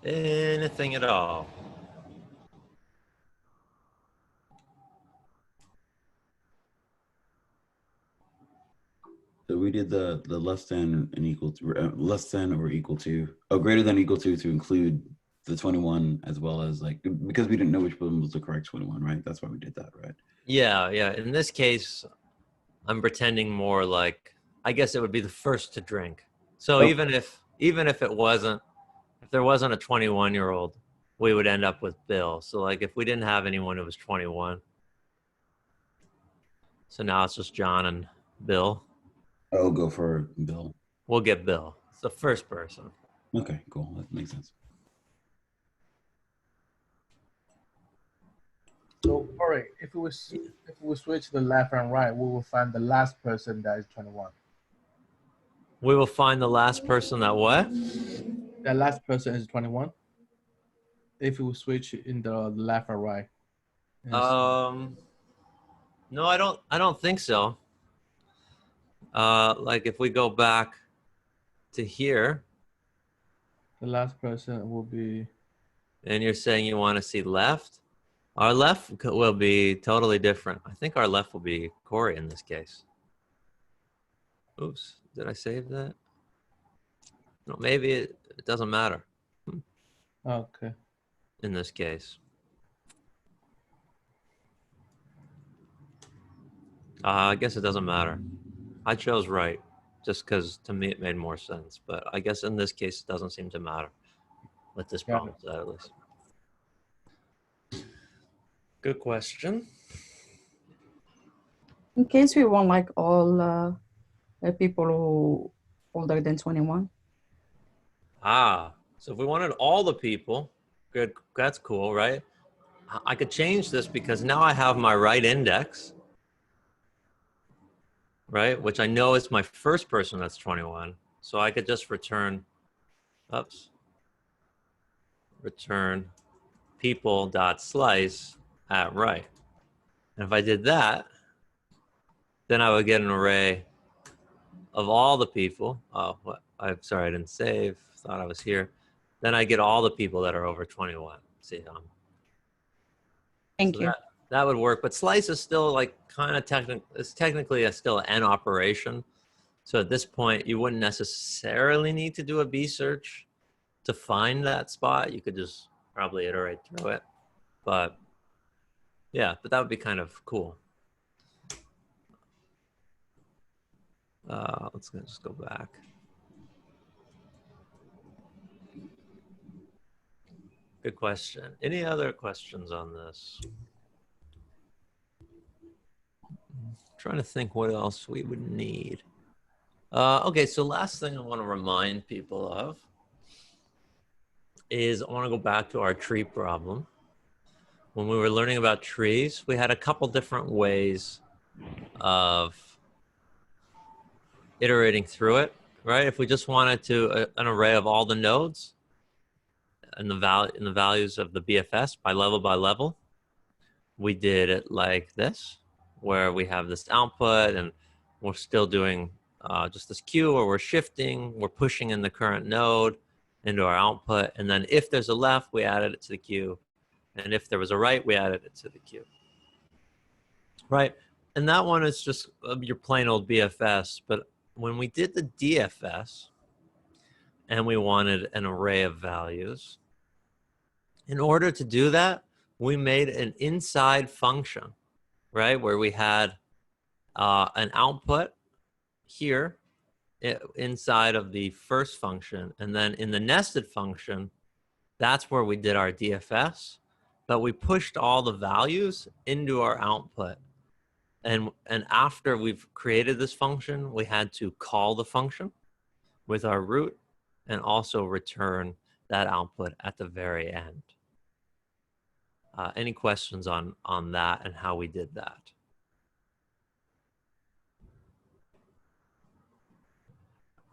Anything at all? So we did the less than and equal to, less than or equal to, oh, greater than or equal to include the 21 as well as like, because we didn't know which one was the correct 21, right? That's why we did that, right? Yeah, yeah. In this case, I'm pretending more like, I guess it would be the first to drink. So Oh. even if there wasn't a 21-year-old, we would end up with Bill. So like if we didn't have anyone who was 21, so now it's just John and Bill. I'll go for Bill. We'll get Bill. It's the first person. Okay, cool. That makes sense. So, all right, if we switch the left and right, we will find the last person that is 21. We will find the last person that what? The last person is 21. If we switch in the left or right. No, I don't think so. Like if we go back to here, the last person will be. and you're saying you want to see left, our left will be totally different. I think our left will be Corey in this case. Oops, did I save that? No, maybe it doesn't matter. Okay. In this case. I guess it doesn't matter. I chose right just because to me it made more sense. But I guess in this case it doesn't seem to matter with this problem set at least. Good question. In case we want like all people who older than 21. So if we wanted all the people, good, that's cool, right? I could change this because now I have my right index, right? Which I know is my first person that's 21. So I could just return people.slice at right. And if I did that, then I would get an array of all the people. Oh, what? I'm sorry, I didn't save. Thought I was here. Then I get all the people that are over 21. See, Thank you. That would work, but slice is still like kind of it's technically still an operation. So at this point, you wouldn't necessarily need to do a B search to find that spot. You could just probably iterate through it. But yeah, but that would be kind of cool. Let's just go back. Good question. Any other questions on this? Trying to think what else we would need. Okay, so last thing I want to remind people of is I want to go back to our tree problem. When we were learning about trees, we had a couple different ways of iterating through it, right? If we just wanted to an array of all the nodes and the values of the BFS by level, we did it like this, where we have this output and we're still doing just this queue where we're shifting, we're pushing in the current node into our output. And then if there's a left, we added it to the queue. And if there was a right, we added it to the queue. Right? And that one is just your plain old BFS. But when we did the DFS and we wanted an array of values, in order to do that, we made an inside function, right? Where we had an output here inside of the first function. And then in the nested function, that's where we did our DFS, but we pushed all the values into our output. And after we've created this function, we had to call the function with our root and also return that output at the very end. Any questions on that and how we did that?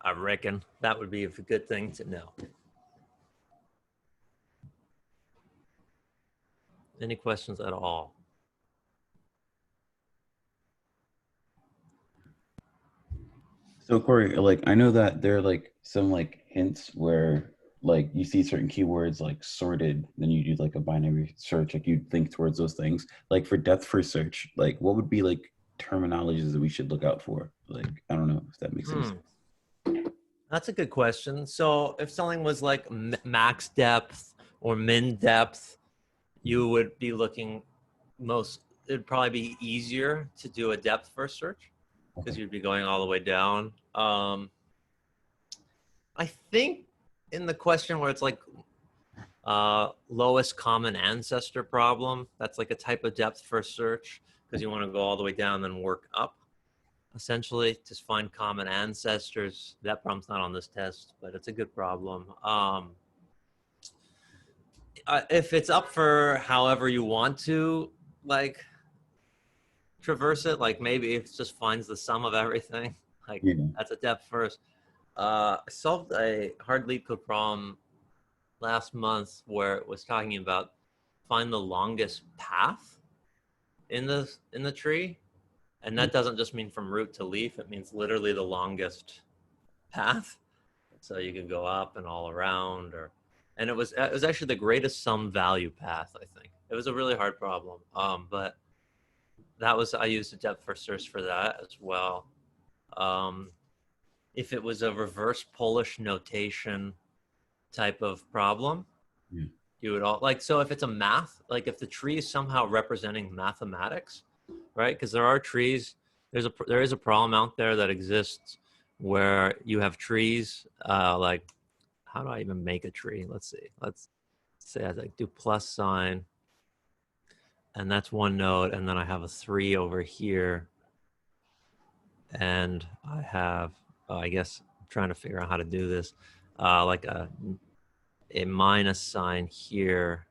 I reckon that would be a good thing to know. Any questions at all? So Corey, like I know that there are like some like hints where like you see certain keywords like sorted, then you do like a binary search, like you think towards those things. Like for depth first search, like what would be like terminologies that we should look out for? Like I don't know if that makes sense. That's a good question. So if something was like max depth or min depth, you would be looking it'd probably be easier to do a depth first search because you'd be going all the way down. I think in the question where it's like lowest common ancestor problem, that's like a type of depth first search because you want to go all the way down and then work up. Essentially, just find common ancestors. That problem's not on this test, but it's a good problem. If it's up for however you want to, like, traverse it, like maybe it just finds the sum of everything. Like, that's a depth first. I solved a hard lead code problem last month where it was talking about find the longest path in the tree. And that doesn't just mean from root to leaf. It means literally the longest path. So you can go up and all around, and it was actually the greatest sum value path, I think. It was a really hard problem. But I used a depth first search for that as well. If it was a reverse Polish notation type of problem, you would so if it's a math, like if the tree is somehow representing mathematics, right? Because there are trees. There is a problem out there that exists where you have trees. Like, how do I even make a tree? Let's see. Let's say I do plus sign, and that's one node, and then I have a 3 over here, and I have. I guess I'm trying to figure out how to do this. Like a minus sign here,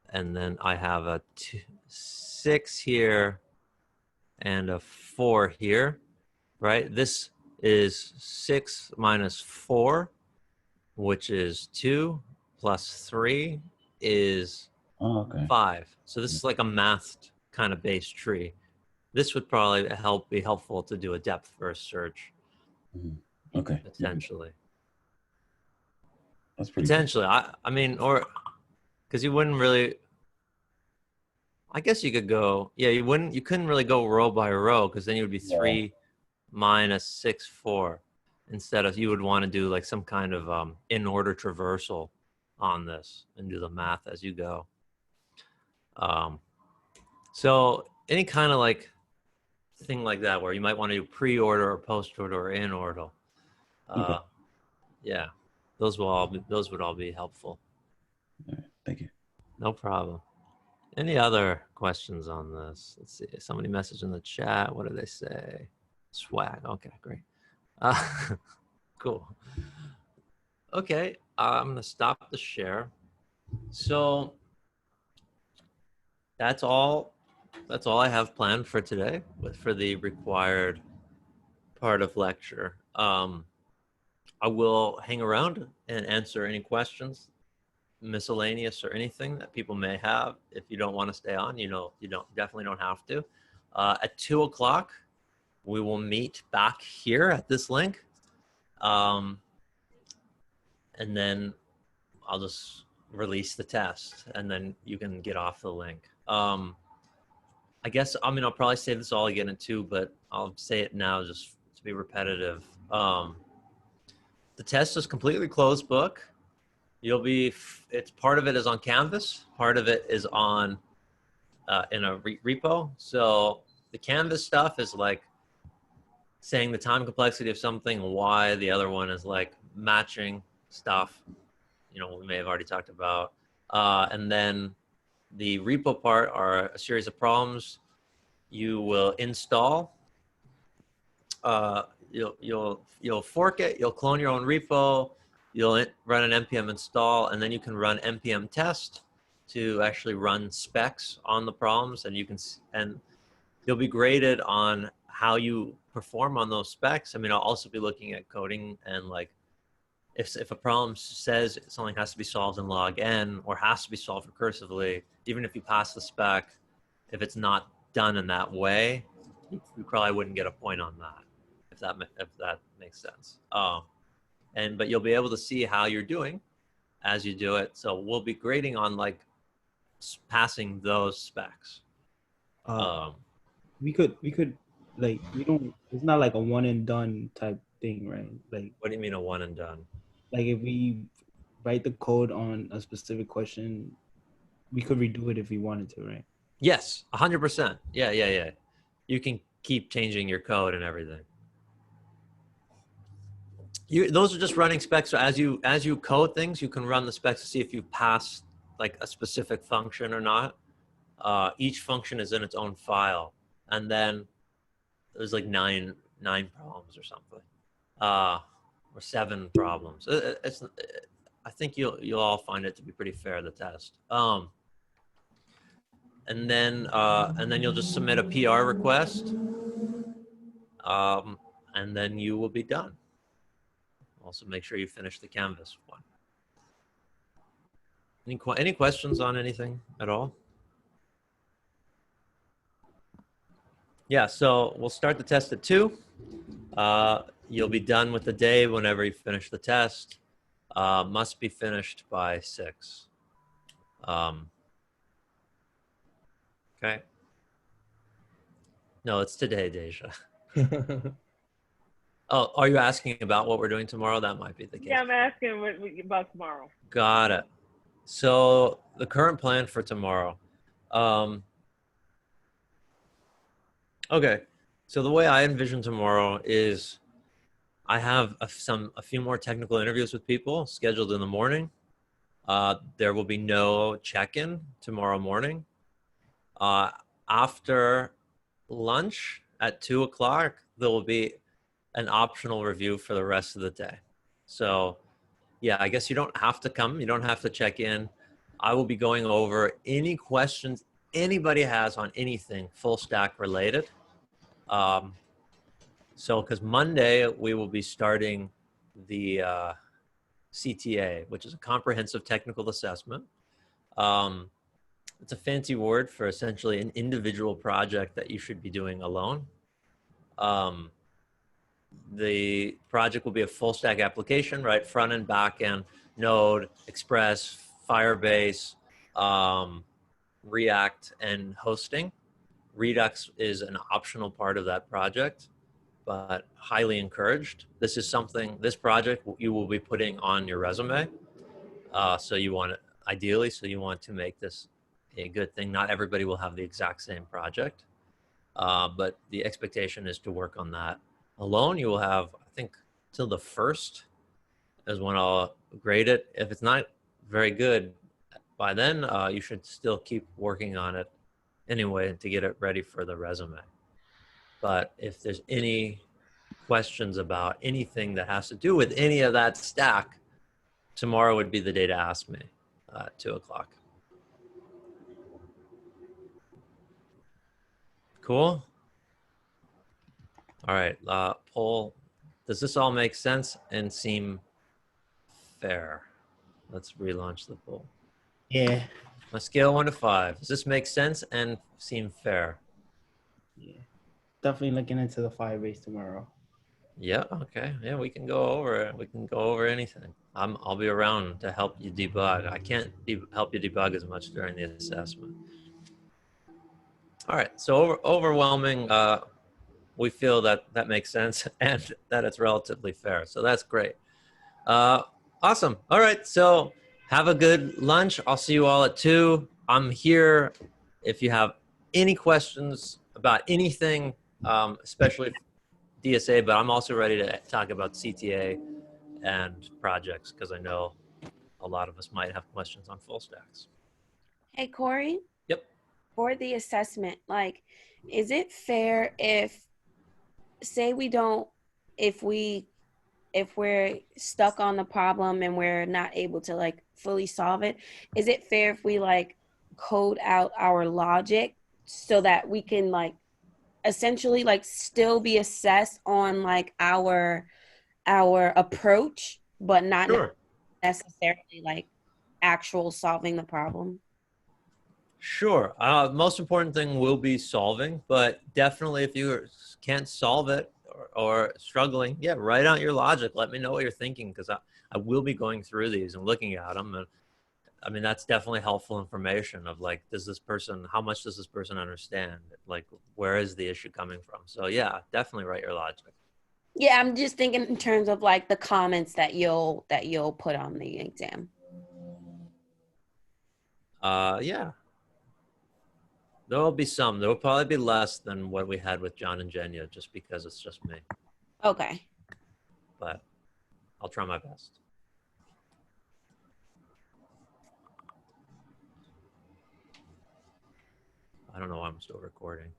and then I have a 6 here and a 4 here, right? This is 6 minus 4, which is 2, plus 3 is 5. So this is like a mathed kind of base tree. This would probably be helpful to do a depth first search. Okay. Potentially. That's pretty potentially. I mean, or because you wouldn't really. I guess you could go. Yeah, you couldn't really go row by row because then you would be 3 minus 6 4 instead of you would want to do like some kind of in order traversal on this and do the math as you go. So any kind of like thing like that where you might want to do pre-order or post-order or in order. Yeah, those would all be helpful. All right, thank you. No problem. Any other questions on this? Let's see. Somebody messaged in the chat. What did they say? Swag. Okay, great. Cool. Okay, I'm gonna stop the share. So that's all I have planned for today, for the required part of lecture. I will hang around and answer any questions, miscellaneous or anything that people may have. If you don't want to stay on, you definitely don't have to. At 2 o'clock, we will meet back here at this link. And then I'll just release the test and then you can get off the link. I guess, I'll probably say this all again in 2, but I'll say it now just to be repetitive. The test is completely closed book. It's part of it is on Canvas, part of it is on in a repo. So the Canvas stuff is like saying the time complexity of something, why the other one is like matching stuff, we may have already talked about. And then the repo part are a series of problems you will install. You'll fork it, you'll clone your own repo, you'll run an npm install, and then you can run npm test to actually run specs on the problems, and you'll be graded on how you perform on those specs. I'll also be looking at coding and like if a problem says something has to be solved in log n or has to be solved recursively, even if you pass the spec, if it's not done in that way, you probably wouldn't get a point on that, if that makes sense. But you'll be able to see how you're doing as you do it. So we'll be grading on like passing those specs. We could like, it's not like a one and done type thing, right? Like, what do you mean a one and done? Like if we write the code on a specific question, we could redo it if we wanted to, right? Yes, 100%. Yeah. You can keep changing your code and everything. Those are just running specs. So as you code things, you can run the specs to see if you pass like a specific function or not. Each function is in its own file, and then there's like nine problems or something, or 7 problems. I think you'll all find it to be pretty fair, the test. And then you'll just submit a PR request, and then you will be done. Also, make sure you finish the Canvas one. Any questions on anything at all? Yeah, so we'll start the test at 2. You'll be done with the day whenever you finish the test. Must be finished by 6. Okay. No, it's today, Deja. Oh, are you asking about what we're doing tomorrow? That might be the case. Yeah, I'm asking about tomorrow. Got it. So the current plan for tomorrow. Okay. So the way I envision tomorrow is I have a few more technical interviews with people scheduled in the morning. There will be no check-in tomorrow morning. After lunch at 2 o'clock, there will be an optional review for the rest of the day. So yeah, I guess you don't have to come. You don't have to check in. I will be going over any questions anybody has on anything full stack related. So because Monday we will be starting the CTA, which is a comprehensive technical assessment. It's a fancy word for essentially an individual project that you should be doing alone. The project will be a full stack application, right? Front end, back end, Node, Express, Firebase, React, and hosting. Redux is an optional part of that project, but highly encouraged. This project you will be putting on your resume. So you want it, ideally, so you want to make this a good thing. Not everybody will have the exact same project, but the expectation is to work on that alone. You will have, I think, till the 1st is when I'll grade it. If it's not very good by then, you should still keep working on it anyway to get it ready for the resume. But if there's any questions about anything that has to do with any of that stack, tomorrow would be the day to ask me at 2 o'clock. Cool. All right, poll. Does this all make sense and seem fair? Let's relaunch the poll. Yeah. On a scale of 1 to 5, does this make sense and seem fair? Yeah. Definitely looking into the Firebase tomorrow. Yeah, okay. Yeah, we can go over it. We can go over anything. I'll be around to help you debug. I can't help you debug as much during the assessment. All right, so overwhelming, we feel that makes sense and that it's relatively fair. So that's great. Awesome. All right, so have a good lunch. I'll see you all at 2. I'm here if you have any questions about anything, especially DSA, but I'm also ready to talk about CTA and projects because I know a lot of us might have questions on full stacks. Hey, Corey. Yep. For the assessment, like, is it fair if, say if we're stuck on the problem and we're not able to like fully solve it, is it fair if we like code out our logic so that we can like essentially like still be assessed on like our approach, but not necessarily like actual solving the problem? Sure. Most important thing will be solving, but definitely if you can't solve it or struggling, yeah, write out your logic. Let me know what you're thinking because I will be going through these and looking at them. And I mean, that's definitely helpful information of like, how much does this person understand? Like, where is the issue coming from? So yeah, definitely write your logic. Yeah, I'm just thinking in terms of like the comments that you'll put on the exam. Yeah. There will be some. There will probably be less than what we had with John and Jenya, just because it's just me. Okay. But I'll try my best. I don't know why I'm still recording.